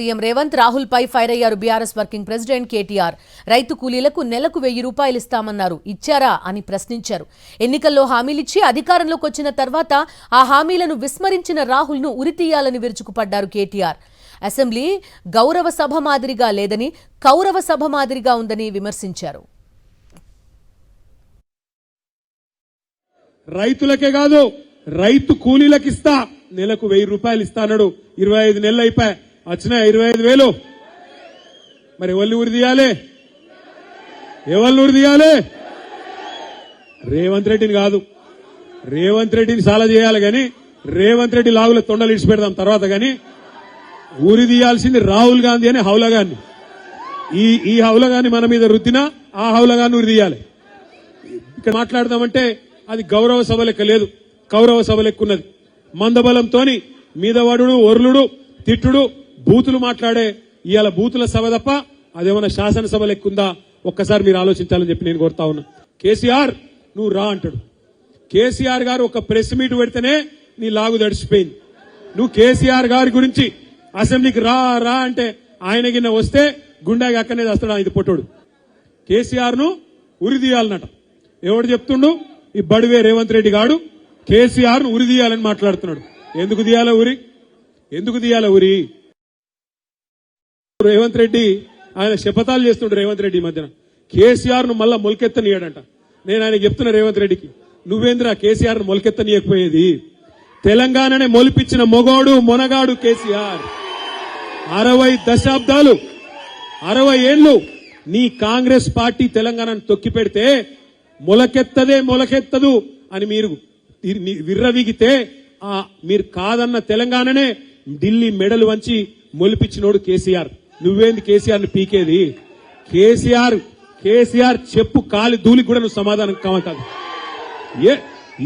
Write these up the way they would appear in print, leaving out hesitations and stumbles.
CM Revanth Rahul పై fire అయ్యారు BRS working president KTR. రైతు కూలీలకు నెలకు 1000 రూపాయలు ఇస్తామన్నారు, ఇచ్చారా అని ప్రశ్నించారు. ఎన్నికల్లో హామీలిచ్చి అధికారంలోకి వచ్చిన తర్వాత ఆ హామీలను విస్మరించిన రాహుల్ ను ఉరితీయాలని విరుచుకుపడ్డారు కేటీఆర్. అసెంబ్లీ గౌరవ సభ మాదిరిగా లేదని, కౌరవ సభ మాదిరిగా ఉందని విమర్శించారు. రైతులకే కాదు రైతు కూలీలకు ఇస్తా, నెలకు 1000 రూపాయలు ఇస్తాడు. 25 నెలలు అయిపోయి వచ్చిన 25,000 మరి ఎవరిని ఉరి తీయాలి? ఎవరిని ఉరి తీయాలి? రేవంత్ రెడ్డిని కాదు. రేవంత్ రెడ్డిని చాలా చేయాలి గాని రేవంత్ రెడ్డి లాగుల తొండలు ఇడిచి పెడదాం తర్వాత. గాని ఉరి తీయాల్సింది రాహుల్ గాంధీ అనే హౌలగాన్ని. ఈ హౌలగాన్ని మన మీద రుద్దినా ఆ హౌలగాన్ని ఉరి తీయాలి. ఇక్కడ మాట్లాడదామంటే అది గౌరవ సభ లెక్క లేదు, కౌరవ సభ లెక్కున్నది. మందబలంతోని మీదవాడు, ఒర్లుడు, తిట్టుడు, బూతులు మాట్లాడే ఇవాళ బూతుల సభ తప్ప అదేమన్నా శాసనసభ లెక్కుందా? ఒక్కసారి మీరు ఆలోచించాలని చెప్పి నేను కోరుతా ఉన్నా. కేసీఆర్ నువ్వు రా అంటాడు. కేసీఆర్ గారు ఒక ప్రెస్ మీట్ పెడితేనే నీ లాగు దడిచిపోయింది. నువ్వు కేసీఆర్ గారి గురించి అసెంబ్లీకి రా రా అంటే ఆయన గిన్న వస్తే గుండాకి అక్కనే వస్తాడు ఆయన పొట్టోడు. కేసీఆర్ ను ఉరి తీయాలన్నట. ఎవడు చెప్తుండు? ఈ బడివే రేవంత్ రెడ్డి గాడు కేసీఆర్ ను ఉరి తీయాలని మాట్లాడుతున్నాడు. ఎందుకు తీయాల ఉరి? ఎందుకు తీయాల ఉరి? రేవంత్ రెడ్డి ఆయన శపథాలు చేస్తుండ్రు. రేవంత్ రెడ్డి మధ్యన కేసీఆర్ ను మళ్ళా మొలకెత్తనీయడంట. నేను ఆయన చెప్తున్నా రేవంత్ రెడ్డికి, నువ్వేంద్రా కేసీఆర్ ను మొలకెత్తనీయకపోయేది? తెలంగాణనే మొలిపించిన మొగోడు మొనగాడు కేసీఆర్. 60 దశాబ్దాలు 60 ఏళ్లు నీ కాంగ్రెస్ పార్టీ తెలంగాణను తొక్కి పెడితే మొలకెత్తదే మొలకెత్తదు అని మీరు విర్రవీగితే మీరు కాదన్న తెలంగాణనే ఢిల్లీ మెడలు వంచి మొలిపించినోడు కేసీఆర్. నువ్వేంది కేసీఆర్ ని పీకేది? కేసీఆర్ చెప్పు కాలి ధూళికి కూడా నువ్వు సమాధానం కాదు.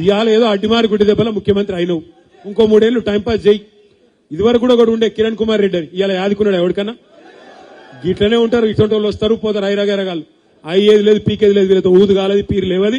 ఇవాళ ఏదో అడ్డిమారి గుడ్డి దెబ్బల ముఖ్యమంత్రి అయినవు, ఇంకో 3 ఏళ్లు టైంపాస్ చేయి. ఇదివరకు కూడా ఒకడు ఉండే కిరణ్ కుమార్ రెడ్డి అని, ఇవాళ యాదుకున్నాడు ఎవరికన్నా? గిట్లనే ఉంటారు, ఇటువంటి వాళ్ళు వస్తారు పోతారు ఐరాగారగాళ్ళు. అయ్యేది లేదు, పీకేది లేదు, వీళ్ళతో ఊదు కాలేదు, పీరు లేవది.